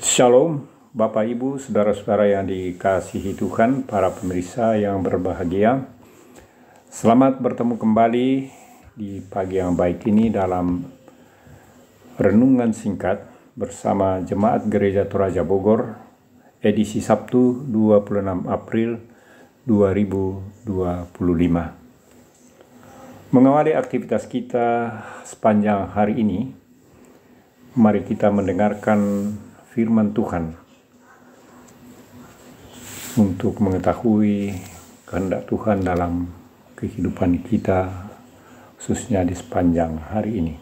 Shalom, Bapak Ibu, Saudara-saudara yang dikasihi Tuhan, para pemirsa yang berbahagia. Selamat bertemu kembali di pagi yang baik ini dalam renungan singkat bersama Jemaat Gereja Toraja Bogor, edisi Sabtu 26 April 2025. Mengawali aktivitas kita sepanjang hari ini, mari kita mendengarkan firman Tuhan untuk mengetahui kehendak Tuhan dalam kehidupan kita, khususnya di sepanjang hari ini.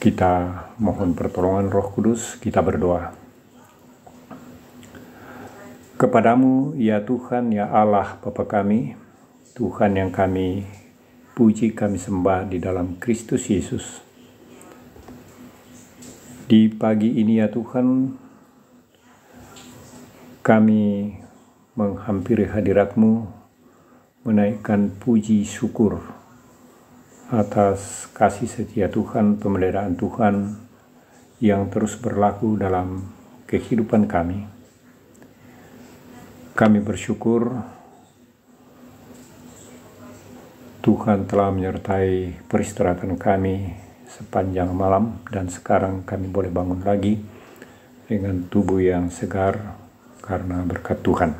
Kita mohon pertolongan Roh Kudus, kita berdoa. Kepadamu ya Tuhan, ya Allah Bapa kami, Tuhan yang kami puji, kami sembah di dalam Kristus Yesus. Di pagi ini ya Tuhan, kami menghampiri hadirat-Mu, menaikkan puji syukur atas kasih setia Tuhan, pemeliharaan Tuhan yang terus berlaku dalam kehidupan kami. Kami bersyukur Tuhan telah menyertai peristirahatan kami sepanjang malam, dan sekarang kami boleh bangun lagi dengan tubuh yang segar karena berkat Tuhan.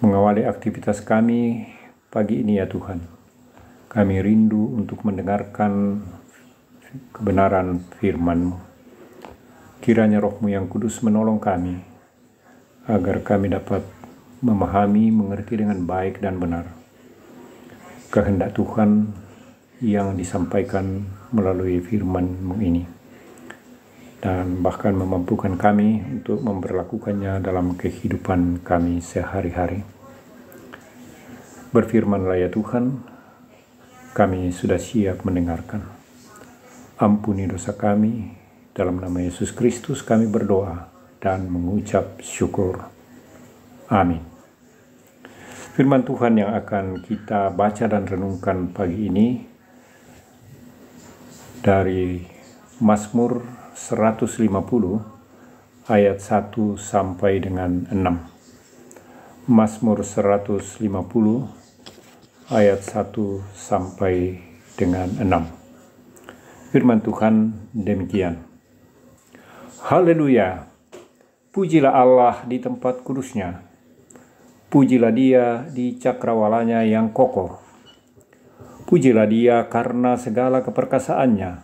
Mengawali aktivitas kami pagi ini ya Tuhan, kami rindu untuk mendengarkan kebenaran firman-Mu. Kiranya Roh-Mu yang kudus menolong kami, agar kami dapat memahami, mengerti dengan baik dan benar kehendak Tuhan yang disampaikan melalui firman-Mu ini, dan bahkan memampukan kami untuk memperlakukannya dalam kehidupan kami sehari-hari. Berfirmanlah ya Tuhan, kami sudah siap mendengarkan. Ampuni dosa kami, dalam nama Yesus Kristus kami berdoa dan mengucap syukur. Amin. Firman Tuhan yang akan kita baca dan renungkan pagi ini dari Mazmur 150 ayat 1 sampai dengan 6. Mazmur 150 ayat 1 sampai dengan 6. Firman Tuhan demikian. Haleluya, pujilah Allah di tempat kudusnya, pujilah Dia di cakrawalanya yang kokoh. Pujilah Dia karena segala keperkasaannya.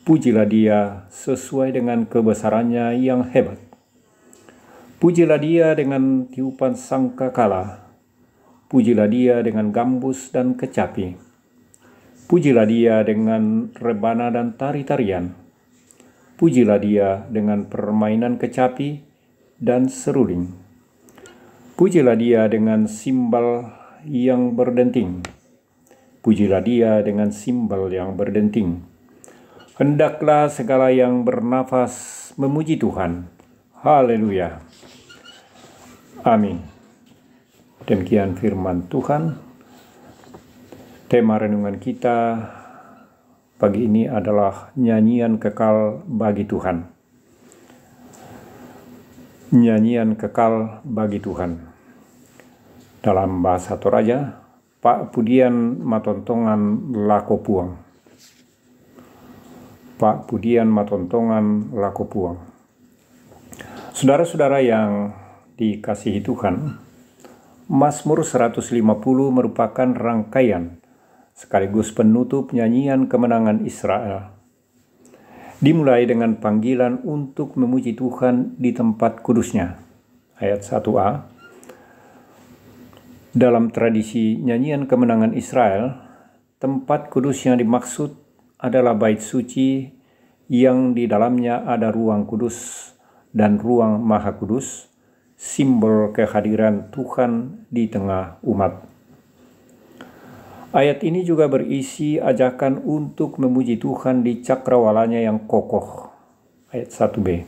Pujilah Dia sesuai dengan kebesarannya yang hebat. Pujilah Dia dengan tiupan sangkakala. Pujilah Dia dengan gambus dan kecapi. Pujilah Dia dengan rebana dan tari-tarian. Pujilah Dia dengan permainan kecapi dan seruling. Pujilah Dia dengan simbal yang berdenting. Pujilah Dia dengan simbal yang berdenting. Hendaklah segala yang bernafas memuji Tuhan. Haleluya. Amin. Demikian firman Tuhan. Tema renungan kita pagi ini adalah nyanyian kekal bagi Tuhan. Nyanyian kekal bagi Tuhan. Dalam bahasa Toraja, Pak Pudian matontongan lako puang. Pak Pudian matontongan lako puang. Saudara-saudara yang dikasihi Tuhan, Mazmur 150 merupakan rangkaian sekaligus penutup nyanyian kemenangan Israel. Dimulai dengan panggilan untuk memuji Tuhan di tempat kudusnya. Ayat 1a. Dalam tradisi nyanyian kemenangan Israel, tempat kudus yang dimaksud adalah bait suci yang di dalamnya ada ruang kudus dan ruang maha kudus, simbol kehadiran Tuhan di tengah umat. Ayat ini juga berisi ajakan untuk memuji Tuhan di cakrawalanya yang kokoh. Ayat 1b.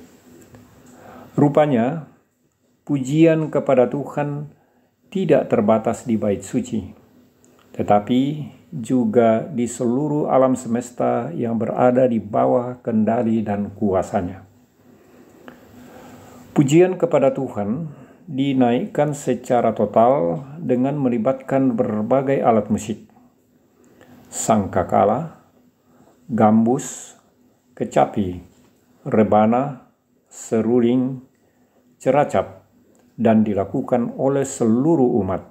Rupanya, pujian kepada Tuhan tidak terbatas di bait suci, tetapi juga di seluruh alam semesta yang berada di bawah kendali dan kuasanya. Pujian kepada Tuhan dinaikkan secara total dengan melibatkan berbagai alat musik. Sangkakala, gambus, kecapi, rebana, seruling, ceracap, dan dilakukan oleh seluruh umat.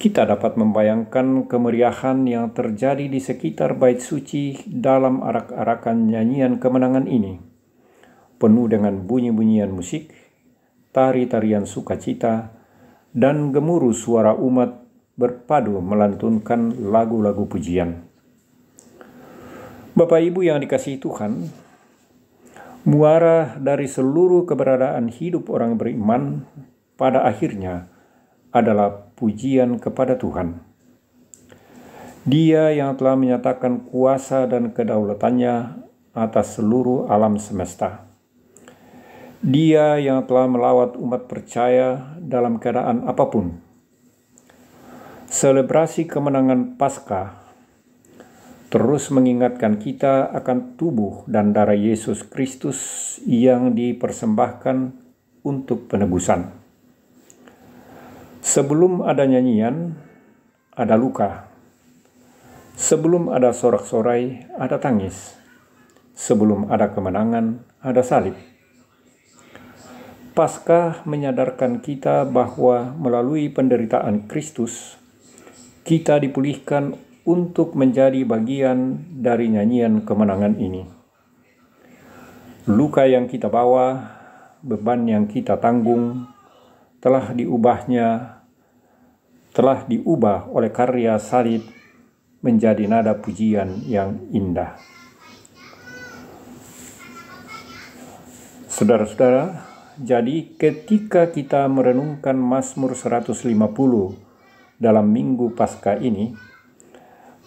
Kita dapat membayangkan kemeriahan yang terjadi di sekitar bait suci dalam arak-arakan nyanyian kemenangan ini, penuh dengan bunyi-bunyian musik, tari-tarian sukacita, dan gemuruh suara umat berpadu melantunkan lagu-lagu pujian. Bapak Ibu yang dikasihi Tuhan, muara dari seluruh keberadaan hidup orang beriman pada akhirnya adalah pujian kepada Tuhan. Dia yang telah menyatakan kuasa dan kedaulatannya atas seluruh alam semesta. Dia yang telah melawat umat percaya dalam keadaan apapun. Selebrasi kemenangan Paskah terus mengingatkan kita akan tubuh dan darah Yesus Kristus yang dipersembahkan untuk penebusan. Sebelum ada nyanyian, ada luka. Sebelum ada sorak-sorai, ada tangis. Sebelum ada kemenangan, ada salib. Paskah menyadarkan kita bahwa melalui penderitaan Kristus, kita dipulihkan untuk menjadi bagian dari nyanyian kemenangan ini. Luka yang kita bawa, beban yang kita tanggung, telah diubah oleh karya salib menjadi nada pujian yang indah. Saudara-saudara, jadi ketika kita merenungkan Mazmur 150 dalam Minggu Paskah ini,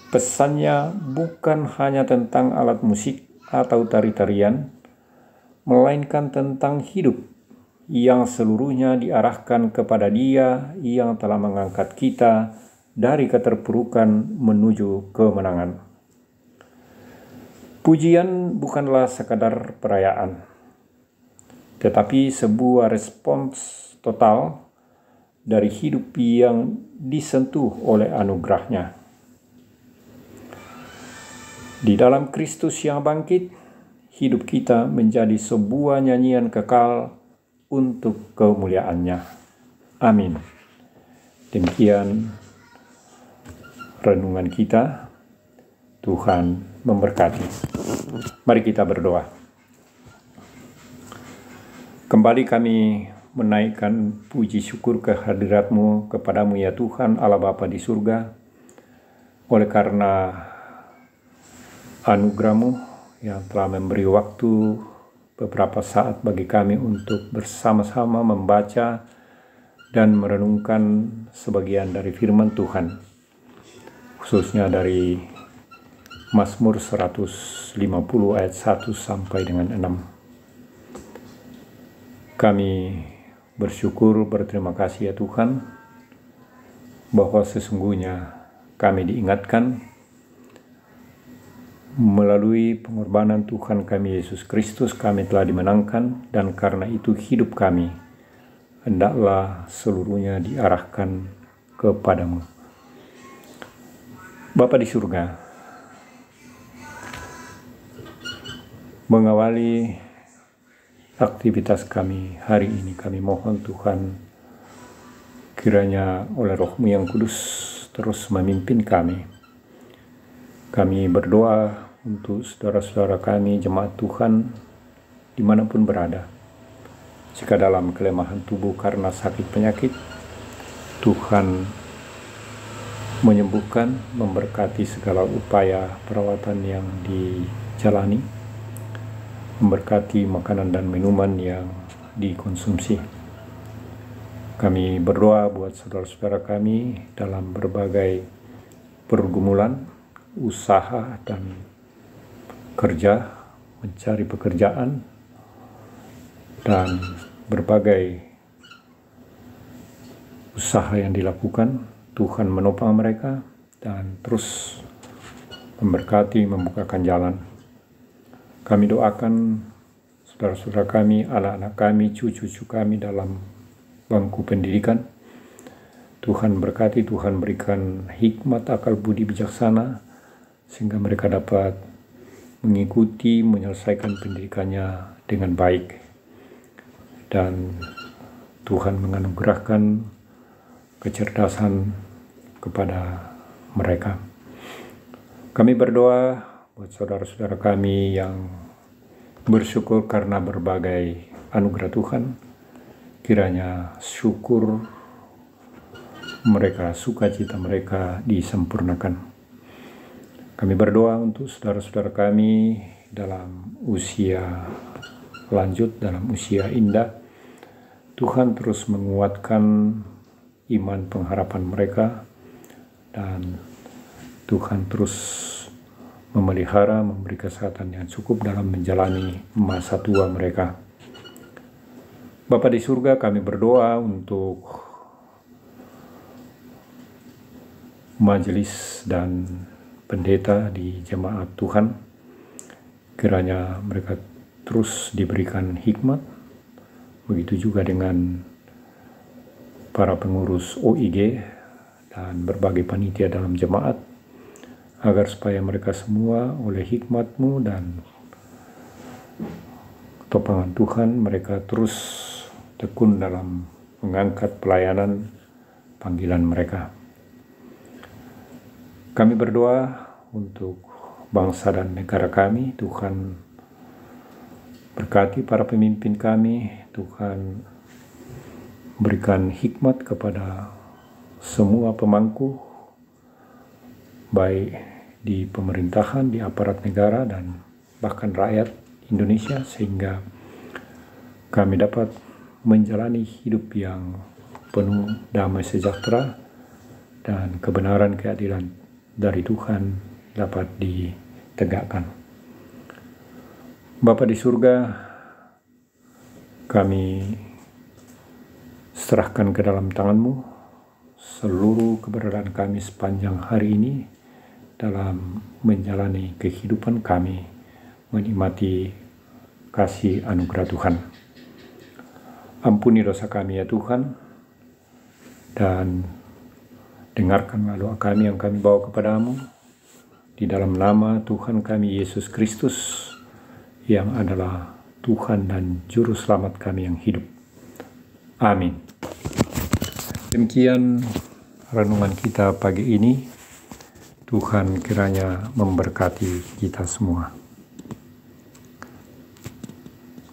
pesannya bukan hanya tentang alat musik atau tari-tarian, melainkan tentang hidup yang seluruhnya diarahkan kepada Dia yang telah mengangkat kita dari keterpurukan menuju kemenangan. Pujian bukanlah sekadar perayaan, tetapi sebuah respons total dari hidup yang disentuh oleh anugerah-Nya. Di dalam Kristus yang bangkit, hidup kita menjadi sebuah nyanyian kekal untuk kemuliaan-Nya. Amin. Demikian renungan kita. Tuhan memberkati. Mari kita berdoa. Kembali kami menaikkan puji syukur kehadirat-Mu kepadamu ya Tuhan Allah Bapa di surga, oleh karena anugerah-Mu yang telah memberi waktu beberapa saat bagi kami untuk bersama-sama membaca dan merenungkan sebagian dari firman Tuhan, khususnya dari Mazmur 150 ayat 1 sampai dengan 6. Kami bersyukur, berterima kasih ya Tuhan, bahwa sesungguhnya kami diingatkan melalui pengorbanan Tuhan kami Yesus Kristus, kami telah dimenangkan, dan karena itu hidup kami hendaklah seluruhnya diarahkan kepadamu. Bapa di surga, mengawali aktivitas kami hari ini, kami mohon Tuhan, kiranya oleh Roh-Mu yang kudus terus memimpin kami. Kami berdoa untuk saudara-saudara kami, jemaat Tuhan, dimanapun berada. Jika dalam kelemahan tubuh karena sakit penyakit, Tuhan menyembuhkan, memberkati segala upaya perawatan yang dijalani, memberkati makanan dan minuman yang dikonsumsi. Kami berdoa buat saudara-saudara kami dalam berbagai pergumulan, usaha dan kerja, mencari pekerjaan, dan berbagai usaha yang dilakukan. Tuhan menopang mereka dan terus memberkati, membukakan jalan. Kami doakan saudara-saudara kami, anak-anak kami, cucu-cucu kami dalam bangku pendidikan. Tuhan berkati, Tuhan berikan hikmat, akal budi bijaksana, sehingga mereka dapat mengikuti, menyelesaikan pendidikannya dengan baik. Dan Tuhan menganugerahkan kecerdasan kepada mereka. Kami berdoa buat saudara-saudara kami yang bersyukur karena berbagai anugerah Tuhan. Kiranya syukur mereka, sukacita mereka disempurnakan. Kami berdoa untuk saudara-saudara kami dalam usia lanjut, dalam usia indah. Tuhan terus menguatkan iman pengharapan mereka, dan Tuhan terus memelihara, memberi kesehatan yang cukup dalam menjalani masa tua mereka. Bapa di surga, kami berdoa untuk majelis dan pendeta di jemaat Tuhan. Kiranya mereka terus diberikan hikmat, begitu juga dengan para pengurus OIG dan berbagai panitia dalam jemaat, agar supaya mereka semua oleh hikmat-Mu dan topangan Tuhan, mereka terus tekun dalam mengangkat pelayanan panggilan mereka. Kami berdoa untuk bangsa dan negara kami. Tuhan berkati para pemimpin kami. Tuhan berikan hikmat kepada semua pemangku, baik di pemerintahan, di aparat negara, dan bahkan rakyat Indonesia, sehingga kami dapat menjalani hidup yang penuh damai sejahtera dan kebenaran keadilan dari Tuhan dapat ditegakkan. Bapa di surga, kami serahkan ke dalam tangan-Mu seluruh keberadaan kami sepanjang hari ini dalam menjalani kehidupan kami, menikmati kasih anugerah Tuhan. Ampuni dosa kami ya Tuhan, dan dengarkanlah doa kami yang kami bawa kepadamu di dalam nama Tuhan kami Yesus Kristus, yang adalah Tuhan dan Juru Selamat kami yang hidup. Amin. Demikian renungan kita pagi ini. Tuhan kiranya memberkati kita semua.